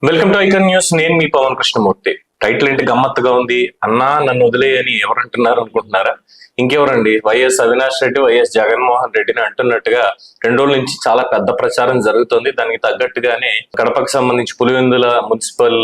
Welcome to icon news. నేను మీ Pawan Krishnamurthy. Title ఏంటి గమ్మత్తుగా ఉంది, అన్నా నన్ను వదిలేయని ఎవరంటున్నారు అనుకుంటున్నారా? ఇంకెవరండి, వైఎస్ అవినాష్ రెడ్డి వైఎస్ జగన్మోహన్ రెడ్డిని అంటున్నట్టుగా 2 రోజుల నుంచి చాలా పెద్ద ప్రచారం జరుగుతోంది. దానికి తగ్గట్టుగానే కడపకు సంబంధించి పులివెందుల మున్సిపల్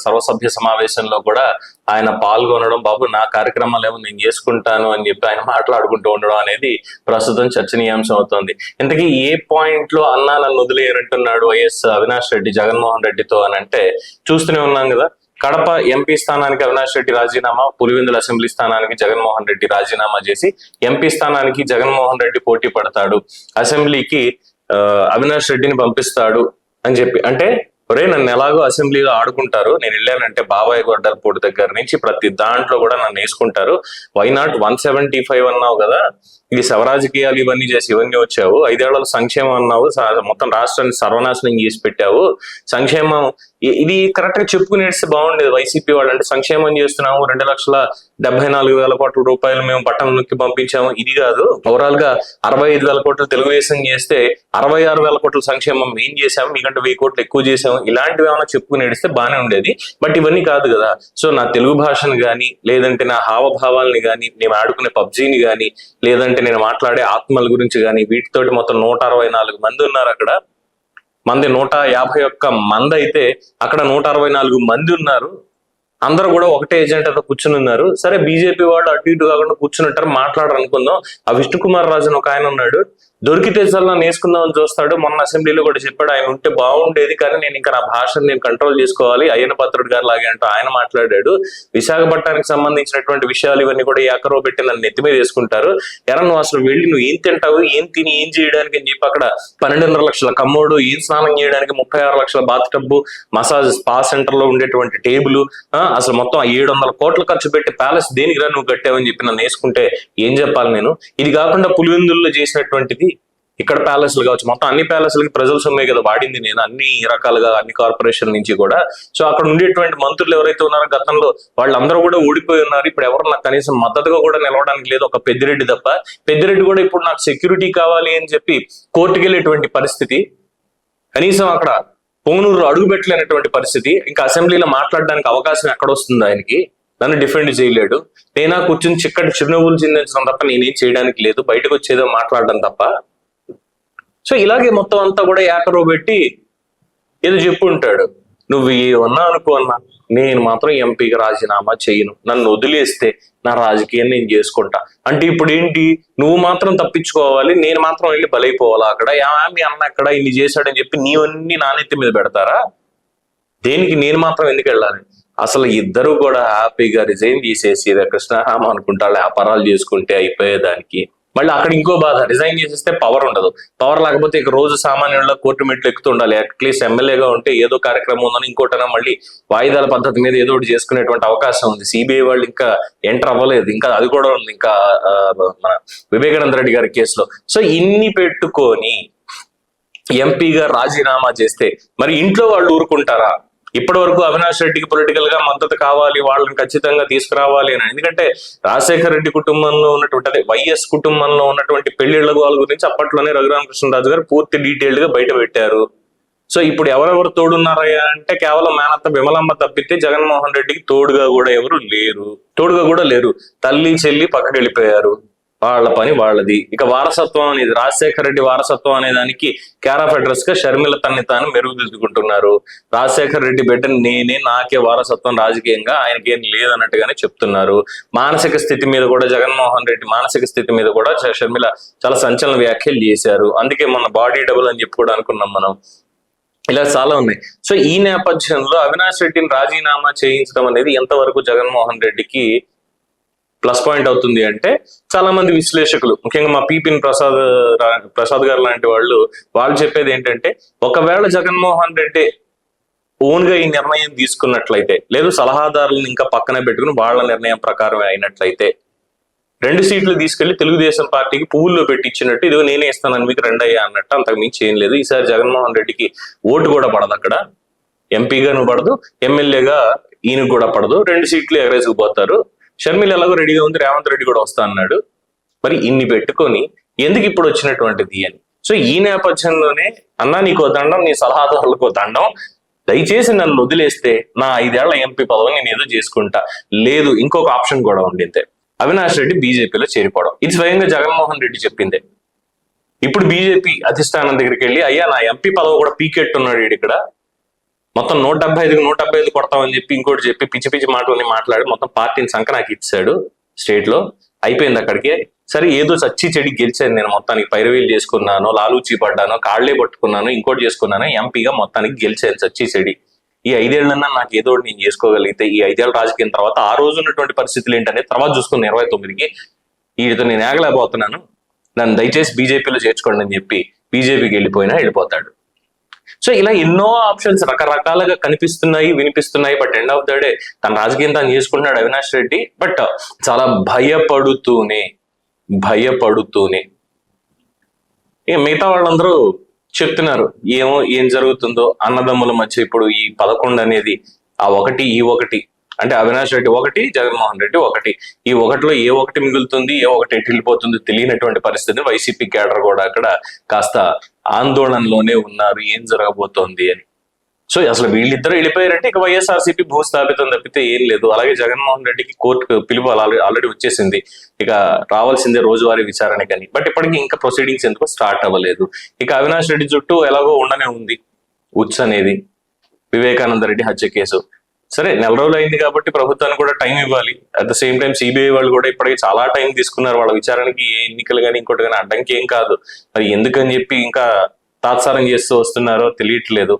సర్వసభ్య సమావేశంలో కూడా ఆయన పాల్గొనడం, బాబు నా కార్యక్రమాలు ఏమో నేను చేసుకుంటాను అని చెప్పి ఆయన మాట్లాడుకుంటూ ఉండడం అనేది ప్రస్తుతం చర్చనీయాంశం అవుతోంది. ఇంతకీ ఏ పాయింట్ లో అన్నా నన్ను వదిలేయనంటున్నాడు వైఎస్ అవినాష్ రెడ్డి జగన్మోహన్ రెడ్డితో అని అంటే చూస్తూనే ఉన్నాం కదా. కడప ఎంపీ స్థానానికి అవినాష్ రెడ్డి రాజీనామా, పులివెందుల అసెంబ్లీ స్థానానికి జగన్మోహన్ రెడ్డి రాజీనామా చేసి ఎంపీ స్థానానికి జగన్మోహన్ రెడ్డి పోటీ పడతాడు, అసెంబ్లీకి అవినాష్ రెడ్డిని పంపిస్తాడు అని చెప్పి. అంటే ఒరే నన్ను ఎలాగో అసెంబ్లీలో ఆడుకుంటారు, నేను వెళ్ళానంటే బాబాయ్ గొడ్డలపూడి దగ్గర నుంచి ప్రతి దాంట్లో కూడా నన్ను వేసుకుంటారు, వై నాట్ 175 అన్నావు కదా, ఇది శవరాజకీయాలు ఇవన్నీ చేసి ఇవన్నీ వచ్చావు, 5 ఏళ్ల సంక్షేమం అన్నావు, మొత్తం రాష్ట్రాన్ని సర్వనాశనం చేసి పెట్టావు, సంక్షేమం ఇది కరెక్ట్ గా చెప్పుకునేస్తే బాగుండేది. వైసీపీ వాళ్ళు అంటే సంక్షేమం చేస్తున్నాము, 2,74,000 కోట్ల రూపాయలు మేము పట్టణం నొక్కి పంపించాము, ఇది కాదు. ఓవరాల్ గా 65,000 కోట్లు తెలుగుదేశం చేస్తే 66,000 కోట్ల సంక్షేమం ఏం చేశాము, మీకంటే 1000 కోట్లు ఎక్కువ చేసాము, ఇలాంటివి ఏమైనా చెప్పుకుని ఏడిస్తే బాగానే ఉండేది. బట్ ఇవన్నీ కాదు కదా. సో నా తెలుగు భాషను గాని, లేదంటే నా హావభావాల్ని గాని, నేను ఆడుకునే పబ్జీని గాని, లేదంటే నేను మాట్లాడే ఆత్మల గురించి గాని, వీటితోటి మొత్తం 164 మంది ఉన్నారు అక్కడ. మంది 151 మంది అయితే అక్కడ 164 మంది ఉన్నారు. అందరూ కూడా ఒకటే ఎజెండాతో కూర్చుని ఉన్నారు. సరే బీజేపీ వాళ్ళు అటు ఇటు కాకుండా కూర్చుంటారు, మాట్లాడరు అనుకుందాం. ఆ విష్ణుకుమార్ రాజు ఒక ఆయన ఉన్నాడు, దొరికితే చల్లా నేర్చుకుందామని చూస్తాడు. మొన్న అసెంబ్లీలో కూడా చెప్పాడు ఆయన ఉంటే బాగుండేది, కానీ నేను ఇంకా నా భాషను నేను కంట్రోల్ చేసుకోవాలి, అయ్యన పాత్రుడు గారు లాగే అంటూ ఆయన మాట్లాడాడు. విశాఖపట్నానికి సంబంధించినటువంటి విషయాలు ఇవన్నీ కూడా ఏకరో పెట్టి నన్ను నెత్తి మీద వేసుకుంటారు. ఎరా నువ్వు అసలు వెళ్ళి నువ్వు ఏం తింటావు, ఏం తిని ఏం చేయడానికి అని చెప్పి అక్కడ 12.5 లక్షల కమ్మోడు, ఏం స్నానం చేయడానికి 36 లక్షల bathtub, massage spa centre లో ఉండేటువంటి టేబుల్, అసలు మొత్తం 700 కోట్లు ఖర్చు పెట్టి ప్యాలెస్ దేనికి రా నువ్వు కట్టావని చెప్పి నన్ను వేసుకుంటే ఏం చెప్పాలి నేను? ఇది కాకుండా పులివెందుల్లో చేసినటువంటిది ఇక్కడ ప్యాలెస్లు కావచ్చు, మొత్తం అన్ని ప్యాలెస్లకి ప్రజల సొమ్మే కదా వాడింది నేను, అన్ని రకాలుగా అన్ని కార్పొరేషన్ నుంచి కూడా. సో అక్కడ ఉండేటువంటి మంత్రులు ఎవరైతే ఉన్నారో గతంలో వాళ్ళందరూ కూడా ఓడిపోయి ఉన్నారు. ఇప్పుడు ఎవరు నాకు కనీసం మద్దతుగా కూడా నిలవడానికి లేదు, ఒక పెద్దిరెడ్డి తప్ప. పెద్దిరెడ్డి కూడా ఇప్పుడు నాకు సెక్యూరిటీ కావాలి అని చెప్పి కోర్టుకు వెళ్ళేటువంటి పరిస్థితి, కనీసం అక్కడ పొంగనూరు అడుగు పెట్టలేనటువంటి పరిస్థితి. ఇంకా అసెంబ్లీలో మాట్లాడడానికి అవకాశం ఎక్కడొస్తుంది ఆయనకి? నన్ను డిఫెండ్ చేయలేడు. నేనా కూర్చుని చిక్కటి చిరునవ్వులు చిందించడం తప్ప నేనేం చేయడానికి లేదు, బయటకు వచ్చేదో మాట్లాడడం తప్ప. సో ఇలాగే మొత్తం అంతా కూడా ఏకరో పెట్టి ఏదో చెప్పు ఉంటాడు. నువ్వు ఏమన్నా అనుకో అన్నా, నేను మాత్రం ఎంపీకి రాజీనామా చేయను, నన్ను వదిలేస్తే నా రాజకీయం నేను చేసుకుంటా అంటే ఇప్పుడు ఏంటి, నువ్వు మాత్రం తప్పించుకోవాలి, నేను మాత్రం వెళ్ళి బలైపోవాలా? అక్కడ మీ అన్న అక్కడ ఇన్ని చేశాడని చెప్పి నీవన్నీ నానెత్తి మీద పెడతారా? దేనికి నేను మాత్రం ఎందుకు వెళ్ళాలి? అసలు ఇద్దరు కూడా హ్యాపీగా రిజైన్ చేసేసి కృష్ణారామ అనుకుంటా వ్యాపారాలు చేసుకుంటే అయిపోయేదానికి. మళ్ళీ అక్కడ ఇంకో బాధ, రిజైన్ చేసేస్తే పవర్ ఉండదు. పవర్ లేకపోతే ఇక రోజు సామాన్యుల్లో కోర్టు మెట్లు ఎక్కుతూ ఉండాలి. అట్లీస్ట్ ఎమ్మెల్యేగా ఉంటే ఏదో కార్యక్రమం ఉందని ఇంకోటైనా మళ్ళీ వాయిదాల పద్ధతి మీద ఏదో ఒకటి చేసుకునేటువంటి అవకాశం ఉంది. సిబిఐ వాళ్ళు ఇంకా ఎంటర్ అవ్వలేదు, ఇంకా అది కూడా ఉంది, ఇంకా మన వివేకానంద రెడ్డి గారి కేసులో. సో ఇన్ని పెట్టుకొని ఎంపీగా రాజీనామా చేస్తే మరి ఇంట్లో వాళ్ళు ఊరుకుంటారా? ఇప్పటి వరకు అవినాష్ రెడ్డికి పొలిటికల్ గా మద్దతు కావాలి, వాళ్ళని ఖచ్చితంగా తీసుకురావాలి అని. ఎందుకంటే రాజశేఖర రెడ్డి కుటుంబంలో ఉన్నటువంటి, అదే వైఎస్ కుటుంబంలో ఉన్నటువంటి పెళ్లిళ్ల గోల గురించి అప్పట్లోనే రఘురామకృష్ణరాజు గారు పూర్తి డీటెయిల్డ్ గా బయట పెట్టారు. సో ఇప్పుడు ఎవరెవరు తోడున్నారయ్యా అంటే కేవలం మేనత్త విమలమ్మ తప్పితే జగన్మోహన్ రెడ్డికి తోడుగా కూడా ఎవరు లేరు. తల్లి చెల్లి పక్కకి వెళ్ళిపోయారు, వాళ్ళ పని వాళ్ళది. ఇక వారసత్వం అనేది, రాజశేఖర రెడ్డి వారసత్వం అనే దానికి కేర్ ఆఫ్ అడ్రస్ గా షర్మిల తన్ని తాను మెరుగుదిద్దుకుంటున్నారు. రాజశేఖర రెడ్డి బిడ్డ నేనే, నాకే వారసత్వం రాజకీయంగా, ఆయనకేం లేదన్నట్టుగానే చెప్తున్నారు. మానసిక స్థితి మీద కూడా, జగన్మోహన్ రెడ్డి మానసిక స్థితి మీద కూడా షర్మిల చాలా సంచలన వ్యాఖ్యలు చేశారు. అందుకే మన బాడీ డబుల్ అని చెప్పి కూడా అనుకున్నాం మనం. ఇలా చాలా ఉన్నాయి. సో ఈ నేపథ్యంలో అవినాష్ రెడ్డిని రాజీనామా చేయించడం అనేది ఎంతవరకు జగన్మోహన్ రెడ్డికి ప్లస్ పాయింట్ అవుతుంది అంటే, చాలా మంది విశ్లేషకులు, ముఖ్యంగా మా పిపిన్ ప్రసాద్ గారు లాంటి వాళ్ళు చెప్పేది ఏంటంటే, ఒకవేళ జగన్మోహన్ రెడ్డి ఓన్ గా ఈ నిర్ణయం తీసుకున్నట్లయితే, లేదు సలహాదారులను ఇంకా పక్కనే పెట్టుకుని వాళ్ళ నిర్ణయం ప్రకారం అయినట్లయితే, 2 సీట్లు తీసుకెళ్లి తెలుగుదేశం పార్టీకి పువ్వుల్లో పెట్టించినట్టు, ఇదిగో నేనే ఇస్తానని మీకు 2 అయ్యా అన్నట్టు, అంతకు మించి ఏం లేదు. ఈసారి జగన్మోహన్ రెడ్డికి ఓటు కూడా పడదు, అక్కడ ఎంపీగాను పడదు, ఎమ్మెల్యేగా ఈయనకు కూడా పడదు, 2 సీట్లు ఎగరేసుకుపోతారు. షర్మిల ఎలాగో రెడీగా ఉంది, రేవంత్ రెడ్డి కూడా వస్తా అన్నాడు. మరి ఇన్ని పెట్టుకొని ఎందుకు ఇప్పుడు వచ్చినటువంటిది అని. సో ఈ నేపథ్యంలోనే అన్నా నీకో దండం, నీ సలహాదారులకు దండం, దయచేసి నన్ను వదిలేస్తే నా 5 ఏళ్ల ఎంపీ పదవిని నేను ఏదో చేసుకుంటా. లేదు, ఇంకొక ఆప్షన్ కూడా ఉండిందే, అవినాష్ రెడ్డి బీజేపీలో చేరిపోవడం. ఇది స్వయంగా జగన్మోహన్ రెడ్డి చెప్పిందే. ఇప్పుడు బీజేపీ అధిష్టానం దగ్గరికి వెళ్ళి, అయ్యా నా ఎంపీ పదవి కూడా పీకెట్టున్నాడు ఇక్కడ, మొత్తం 175కి 175 కొడతామని చెప్పి ఇంకోటి చెప్పి పిచ్చి పిచ్చి మాటలని మాట్లాడి మొత్తం పార్టీని సంక నాకు ఇచ్చాడు స్టేట్ లో. అయిపోయింది అక్కడికే. సరే ఏదో చచ్చి చెడి గెలిచాను నేను, మొత్తానికి పైరవీలు చేసుకున్నాను, లాలూచి పడ్డాను, కాళ్లే పట్టుకున్నాను, ఇంకోటి చేసుకున్నాను, ఎంపీగా మొత్తానికి గెలిచాను చచ్చి చెడి. ఈ 5 ఏళ్ళన్నా నాకు ఏదో నేను చేసుకోగలిగితే, ఈ 5 ఏళ్ళ రాజకీయం తర్వాత ఆ రోజు ఉన్నటువంటి పరిస్థితులు ఏంటనే తర్వాత చూసుకుని 29కి వీటితో నేను ఆగలేకపోతున్నాను, నన్ను దయచేసి బీజేపీలో చేర్చుకోండి అని చెప్పి బీజేపీకి వెళ్ళిపోతాడు. సో ఇలా ఎన్నో ఆప్షన్స్ రకరకాలుగా కనిపిస్తున్నాయి, వినిపిస్తున్నాయి. But end of the day తన రాజకీయం తాను చేసుకుంటున్నాడు అవినాష్ రెడ్డి. బట్ చాలా భయపడుతూనే ఇక మిగతా వాళ్ళందరూ చెప్తున్నారు ఏం జరుగుతుందో అన్నదమ్ముల మధ్య. ఇప్పుడు ఈ 11 అనేది ఆ ఒకటి ఈ ఒకటి అంటే అవినాష్ రెడ్డి ఒకటి, జగన్మోహన్ రెడ్డి ఒకటి, ఈ ఒకటిలో ఏ ఒకటి మిగులుతుంది, ఏ ఒకటి ఎటు వెళ్ళిపోతుంది తెలియనటువంటి పరిస్థితి. వైసీపీ కేడర్ కూడా అక్కడ కాస్త ఆందోళనలోనే ఉన్నారు, ఏం జరగబోతోంది అని. సో అసలు వీళ్ళిద్దరూ వెళ్ళిపోయారంటే ఇక వైఎస్ఆర్సీపీ భూస్థాపితం తప్పితే ఏం లేదు. అలాగే జగన్మోహన్ రెడ్డికి కోర్టు పిలుపు ఆల్రెడీ వచ్చేసింది, ఇక రావాల్సిందే రోజువారీ విచారణ కానీ. బట్ ఇప్పటికీ ఇంకా ప్రొసీడింగ్స్ ఎందుకు స్టార్ట్ అవ్వలేదు. ఇక అవినాష్ రెడ్డి చుట్టూ ఎలాగో ఉండనే ఉంది ఉచ్ అనేది, వివేకానంద రెడ్డి హత్య కేసు. సరే 4 రోజులు అయింది కాబట్టి ప్రభుత్వానికి కూడా టైం ఇవ్వాలి. At the same time CBI వాళ్ళు కూడా ఇప్పటికీ చాలా టైం తీసుకున్నారు వాళ్ళ విచారణకి. ఎన్నికలు కానీ ఇంకోటి కానీ అడ్డంకి ఏం కాదు, మరి ఎందుకని చెప్పి ఇంకా తాత్సారం చేస్తూ వస్తున్నారో తెలియట్లేదు.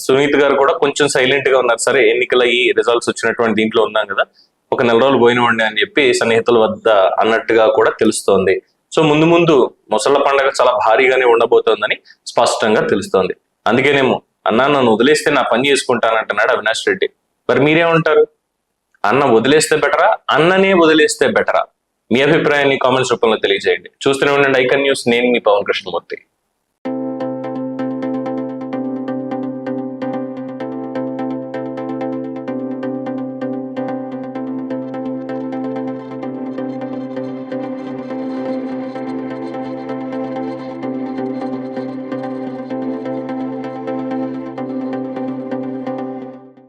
సునీత్ గారు కూడా కొంచెం సైలెంట్ గా ఉన్నారు. సరే ఎన్నికల ఈ రిజల్ట్స్ వచ్చినటువంటి దీంట్లో ఉన్నాం కదా, ఒక 4 రోజులు పోయినవండి అని చెప్పి సన్నిహితుల వద్ద అన్నట్టుగా కూడా తెలుస్తోంది. సో ముందు ముసళ్ళ పండుగ చాలా భారీగానే ఉండబోతోందని స్పష్టంగా తెలుస్తోంది. అందుకేనేమో అన్న నన్ను వదిలేస్తే నా పని చేసుకుంటానంటున్నాడు అవినాష్ రెడ్డి. మరి మీరేమంటారు? అన్న వదిలేస్తే బెటరా, అన్ననే వదిలేస్తే బెటరా? మీ అభిప్రాయాన్ని కామెంట్స్ రూపంలో తెలియజేయండి. చూస్తూనే ఉండండి ఐకాన్ న్యూస్. నేను మీ పవన్ కృష్ణమూర్తి.